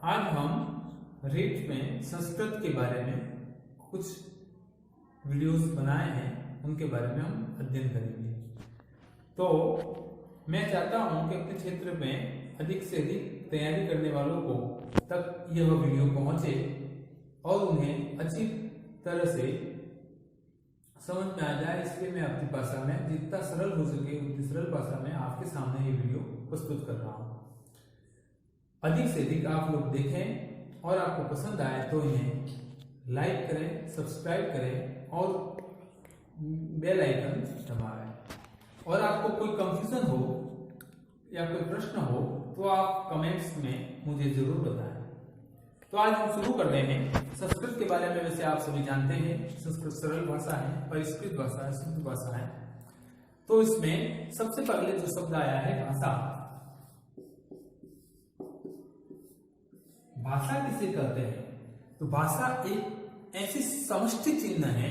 आज हम रीट में संस्कृत के बारे में कुछ वीडियोस बनाए हैं, उनके बारे में हम अध्ययन करेंगे। तो मैं चाहता हूं कि अपने क्षेत्र में अधिक से अधिक तैयारी करने वालों को तक यह वीडियो पहुंचे और उन्हें अच्छी तरह से समझ में आ जाए। इसलिए मैं अपनी भाषा में जितना सरल हो सके उतनी सरल भाषा में आपके सामने ये वीडियो प्रस्तुत कर रहा हूँ। अधिक से अधिक आप लोग देखें और आपको पसंद आए तो इन्हें लाइक करें, सब्सक्राइब करें और बेल आइकन दबाएं। और आपको कोई कंफ्यूजन हो या कोई प्रश्न हो तो आप कमेंट्स में मुझे जरूर बताएं। तो आज हम शुरू कर रहे हैं संस्कृत के बारे में। वैसे आप सभी जानते हैं संस्कृत सरल भाषा है, परिष्कृत भाषा है, शुद्ध भाषा है। तो इसमें सबसे पहले जो शब्द आया है भाषा। भाषा किसे कहते हैं? तो भाषा एक ऐसी समष्टि चिन्ह है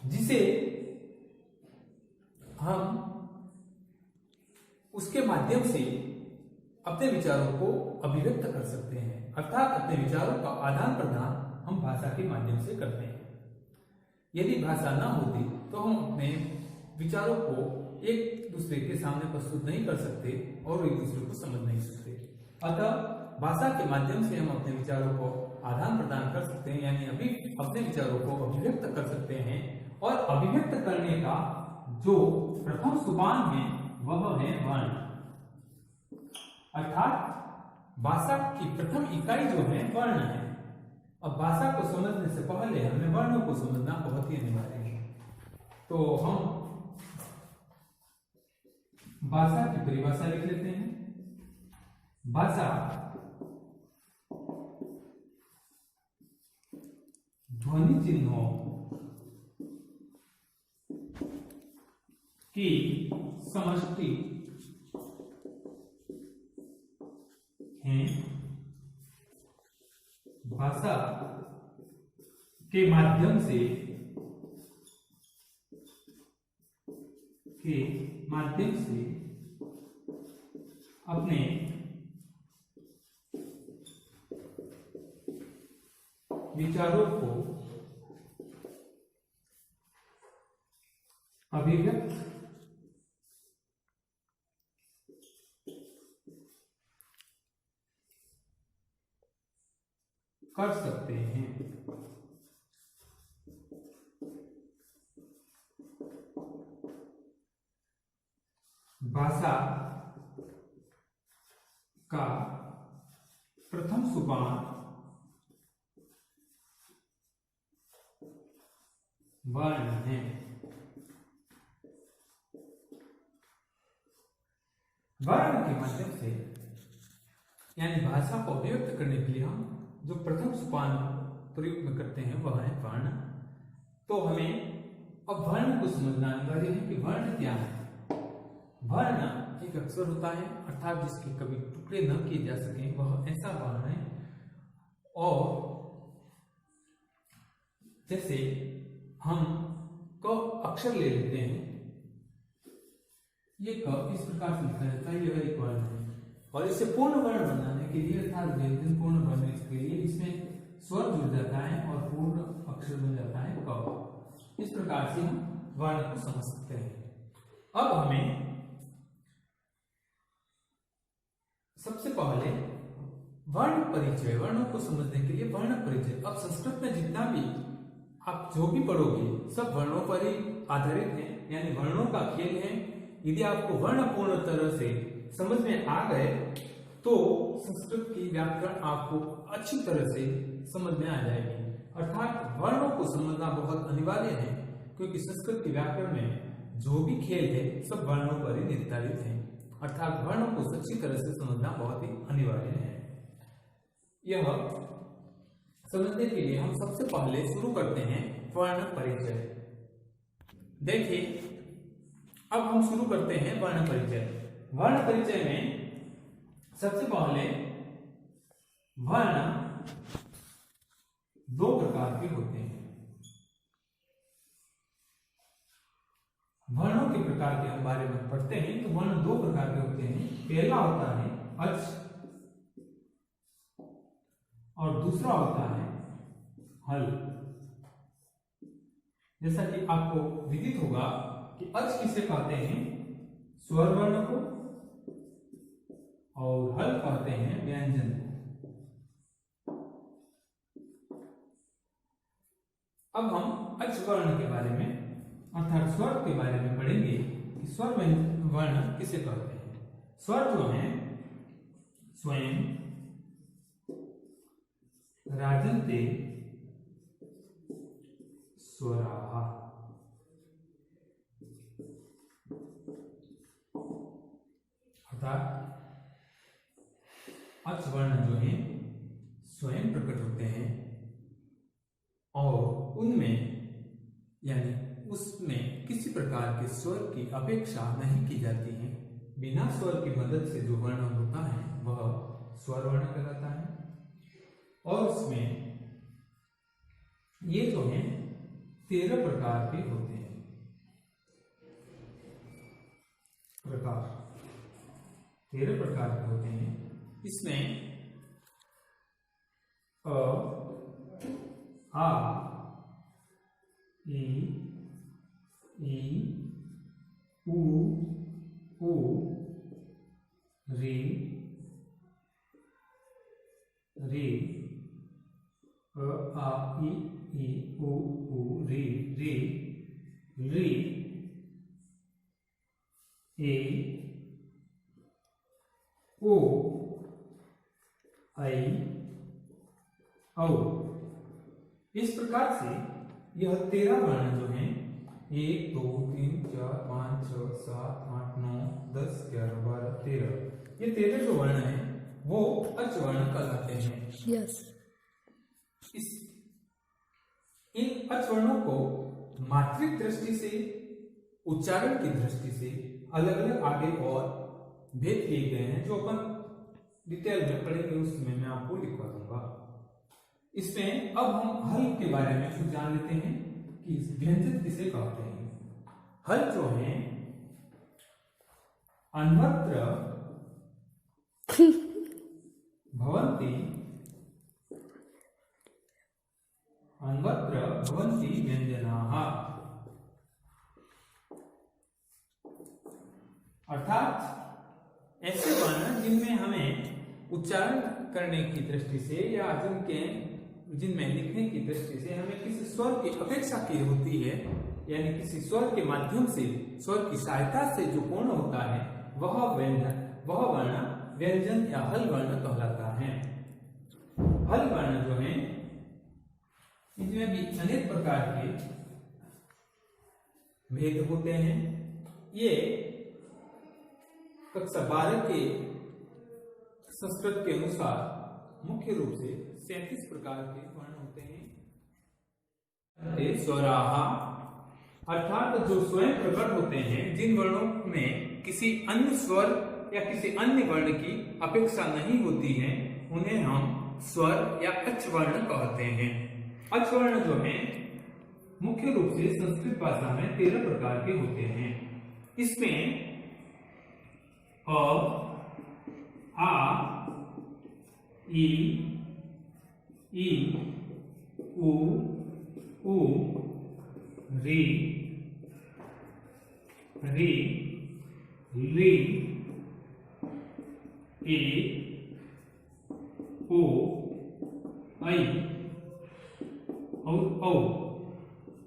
जिसे हम उसके माध्यम से अपने विचारों को अभिव्यक्त कर सकते हैं, अर्थात अपने विचारों का आदान प्रदान हम भाषा के माध्यम से करते हैं। यदि भाषा न होती तो हम अपने विचारों को एक दूसरे के सामने प्रस्तुत नहीं कर सकते और एक दूसरे को समझ नहीं सकते। अतः भाषा के माध्यम से हम अपने विचारों को आदान प्रदान कर सकते हैं, यानी अभी अपने विचारों को अभिव्यक्त कर सकते हैं। और अभिव्यक्त करने का जो प्रथम सोपान है वह है वर्ण, अर्थात भाषा की प्रथम इकाई जो है वर्ण है। अब भाषा को समझने से पहले हमें वर्णों को समझना बहुत ही अनिवार्य है। तो हम भाषा की परिभाषा लिख लेते हैं। भाषा ध्वनि चिन्हों की समष्टि है। भाषा के माध्यम से अपने विचारों को अभिव्यक्त कर सकते हैं। भाषा का प्रथम सोपान वर्ण है। वर्ण के माध्यम से यानी भाषा को अभिव्यक्त करने के लिए हम जो प्रथम सोपान प्रयोग में करते हैं वह है वर्ण। तो हमें अब वर्ण को समझना अनिवार्य है कि वर्ण क्या है। वर्ण एक अक्षर होता है, अर्थात जिसके कभी टुकड़े न किए जा सके वह ऐसा वर्ण है। और जैसे हम क अक्षर ले लेते हैं, ये क इस प्रकार से लिखा जाता है, यह एक वर्ण है। और इसे पूर्ण वर्ण बनाने के लिए अर्थात व्यंजन पूर्ण बनने के लिए इसमें स्वर जुड़ जाता है और पूर्ण अक्षर बन जाता है क। इस प्रकार से हम वर्ण को समझ सकते हैं। अब हमें सबसे पहले वर्ण परिचय, वर्णों को समझने के लिए वर्ण परिचय। अब संस्कृत में जितना भी आप जो भी पढ़ोगे सब वर्णों पर ही आधारित है, यानी वर्णों का खेल है। यदि आपको वर्ण पूर्ण तरह से समझ में आ गए तो संस्कृत की व्याकरण आपको अच्छी तरह से समझ में आ जाएगी। अर्थात वर्णों को समझना बहुत अनिवार्य है, क्योंकि संस्कृत के व्याकरण में जो भी खेल है सब वर्णों पर ही निर्धारित है। अर्थात वर्णों को अच्छी तरह से समझना बहुत ही अनिवार्य है। यह समझने के लिए हम सबसे पहले शुरू करते हैं वर्ण परिचय। देखिए, अब हम शुरू करते हैं वर्ण परिचय। वर्ण परिचय में सबसे पहले वर्ण दो प्रकार के होते हैं। वर्णों के प्रकार के हम बारे में पढ़ते हैं तो वर्ण दो प्रकार के होते हैं। पहला होता है अच और दूसरा होता है हल। जैसा कि आपको विदित होगा कि अच किसे कहते हैं, स्वर वर्ण को, और हल कहते हैं व्यंजन को। अब हम अच वर्ण के बारे में अर्थात स्वर के बारे में पढ़ेंगे कि स्वर वर्ण किसे कहते हैं। स्वर जो है स्वयं राजन्ते स्वराः, अर्थात अच वर्ण जो है स्वयं प्रकट होते हैं और उनमें यानी उसमें किसी प्रकार के स्वर की अपेक्षा नहीं की जाती है। बिना स्वर की मदद से जो वर्ण होता है वह स्वर वर्ण कहलाता है। और उसमें ये जो है 13 प्रकार के होते हैं। प्रकार 13 प्रकार के होते हैं। इसमें अ, आ, ई, उ, री, आ, ई, उ, री, ए, ओ, आई, औ। इस प्रकार से यह 13 वर्ण जो हैं 1, 2, 3, 4, 5, 6, 7, 8, 9, 10, 11, 12, 13, ये 13 जो वर्ण हैं वो अच वर्ण कहलाते हैं। यस। इन अच वर्णों को मात्रिक दृष्टि से, उच्चारण की दृष्टि से अलग अलग आगे और भेद किए गए हैं, जो अपन डिटेल में पढ़ेंगे उसमें मैं आपको लिखवा दूंगा। इसमें अब हम हल के बारे में कुछ जान लेते हैं कि व्यंजन किसे कहते हैं। हल जो है अन्वत्र भवन्ति व्यंजनाः, अर्थात ऐसे वर्ण जिनमें हमें उच्चारण करने की दृष्टि से या जिनमें लिखने की दृष्टि से हमें किसी स्वर की अपेक्षा की होती है, यानी किसी स्वर के माध्यम से, स्वर की सहायता से जो पूर्ण होता है वह वर्ण व्यंजन या हल वर्ण कहलाता है। हल वर्ण जो है इनमें भी अनेक प्रकार के भेद होते हैं। ये कक्षा 12 के संस्कृत के अनुसार मुख्य रूप से 37 प्रकार के वर्ण होते हैं। स्वराः, अर्थात जो स्वयं प्रकट होते हैं, जिन वर्णों में किसी अन्य स्वर या किसी अन्य वर्ण की अपेक्षा नहीं होती है, उन्हें हम स्वर या अच वर्ण कहते हैं। अच वर्ण जो है मुख्य रूप से संस्कृत भाषा में 13 प्रकार के होते हैं। इसमें अ, आ, ई, उ, री, ए, ओ, आई और औ।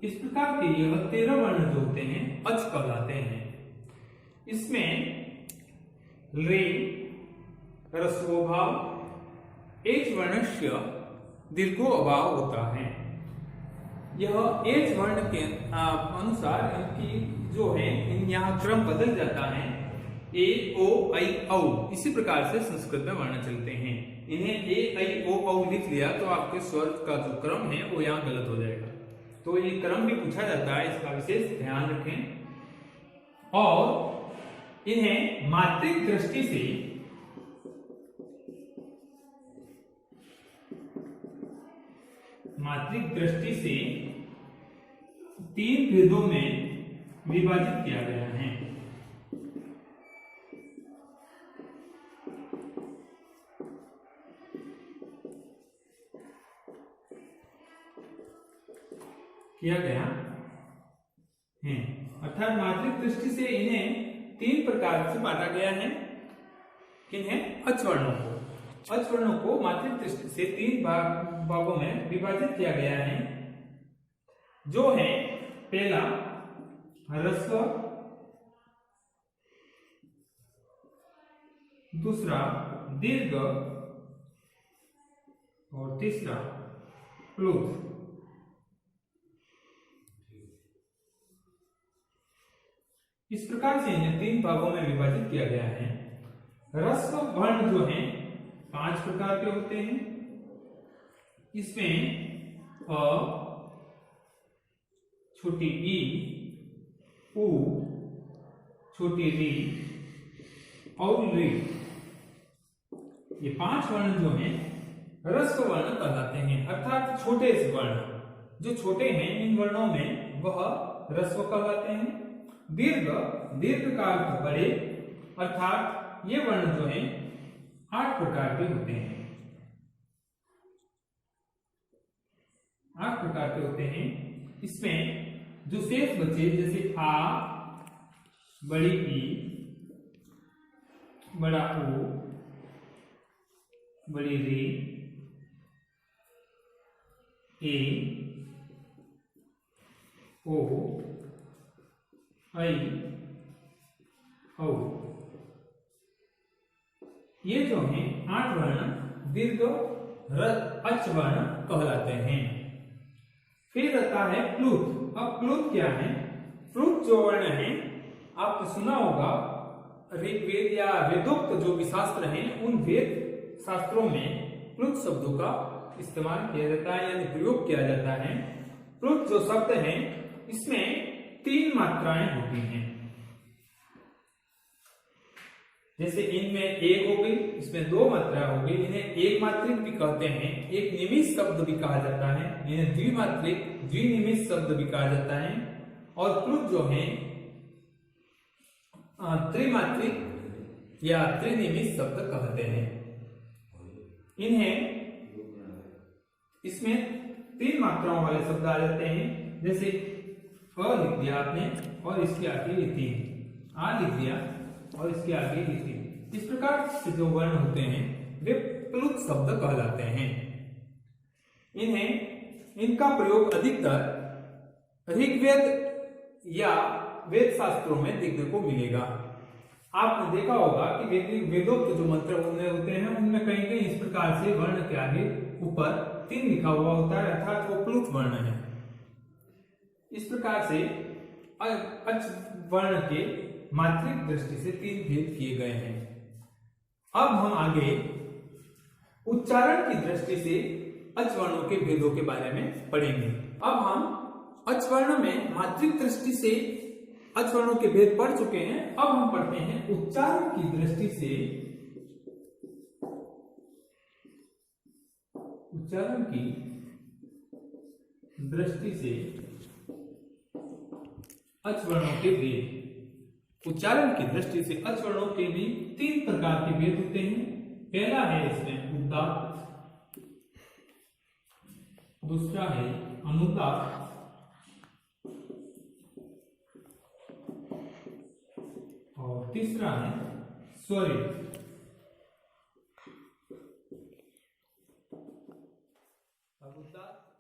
इस प्रकार के यह 13 वर्ण जो होते हैं अच कहलाते हैं। इसमें रे ह्रस्वभाव, एच वर्णस्य दीर्घो अभाव होता है। यह एच वर्ण के अनुसार इनकी जो है यहाँ क्रम बदल जाता है। ए, ओ, आई, औ इसी प्रकार से संस्कृत में वर्ण चलते हैं। इन्हें ए, आई, ओ, औ लिख लिया तो आपके स्वर का जो क्रम है वो यहाँ गलत हो जाएगा। तो ये क्रम भी पूछा जाता है, इसका विशेष ध्यान रखें। और इन्हें मात्रिक दृष्टि से 3 भेदों में विभाजित किया गया है। किया गया है। अर्थात मात्रिक दृष्टि से इन्हें 3 प्रकार से बांटा गया है। किन्हें? अचवर्णों को। अचवर्णों को मात्रिक दृष्टि से 3 भागों में विभाजित किया गया है, जो है पहला ह्रस्व, दूसरा दीर्घ और तीसरा प्लुत। इस प्रकार से इन्हें 3 भागों में विभाजित किया गया है। ह्रस्व वर्ण जो हैं 5 प्रकार के होते हैं। इसमें अ, छोटी ई, उ, छोटी री और री, ये 5 वर्ण जो हैं ह्रस्व वर्ण कहलाते हैं। अर्थात छोटे से वर्ण जो छोटे हैं, इन वर्णों में वह ह्रस्व कहलाते हैं। दीर्घ, दीर्घ का अर्थ बड़े, अर्थात ये वर्ण जो हैं 8 प्रकार के होते हैं। 8 प्रकार के होते हैं। इसमें जो शेष बचे, जैसे आ, बड़ी ई, बड़ा ओ, बड़ी री, ए, ओ, आई, औ, ये जो हैं 8 वर्ण दीर्घ अच वर्ण कहलाते हैं। फिर आता है प्लुत। अब प्लुत क्या है? प्लुत जो वर्ण है, आपने सुना होगा ऋग्वेद या वेदोक्त जो भी शास्त्र हैं, उन वेद शास्त्रों में प्लुत शब्दों का इस्तेमाल किया जाता है, यानी प्रयोग किया जाता है। प्लुत जो शब्द है, इसमें 3 मात्राएं होती हैं। जैसे इनमें एक हो गई, इसमें 2 मात्रा हो गई। इन्हें एक मात्रिक भी कहते हैं, एक निमिष शब्द भी कहा जाता है। इन्हें द्विमात्रिक, द्विनिमिष शब्द भी कहा जाता है। और प्लुत जो है त्रिमात्रिक या त्रिनिमिष शब्द कहते हैं। इन्हें इसमें 3 मात्राओं वाले शब्द आ जाते हैं। जैसे अ लिख दिया आपने और इसके आगे ये 3, आ लिख दिया और इसके आगे ये 3। इस प्रकार से जो वर्ण होते हैं वे प्लुत शब्द कहलाते हैं। इनका प्रयोग अधिकतर ऋग्वेद या वेद शास्त्रों में देखने को मिलेगा। आपने देखा होगा कि वेदोक्त जो मंत्र उनमें होते हैं, उनमें कहीं कहीं इस प्रकार से वर्ण के आगे ऊपर 3 लिखा हुआ होता है, अर्थात वो प्लुत वर्ण है। इस प्रकार से अच वर्ण के मात्रिक दृष्टि से 3 भेद किए गए हैं। अब हम आगे उच्चारण की दृष्टि से अच वर्णों के भेदों के बारे में पढ़ेंगे। अब हम अच वर्ण में मात्रिक दृष्टि से अच वर्णों के भेद पढ़ चुके हैं। अब हम पढ़ते हैं उच्चारण की दृष्टि से अच वर्णों के भेद। उच्चारण की दृष्टि से अच वर्णों के भी 3 प्रकार के भेद होते हैं। पहला है इसमें उदात्त, दूसरा है अनुदात्त और तीसरा है स्वरित। अब उदात्त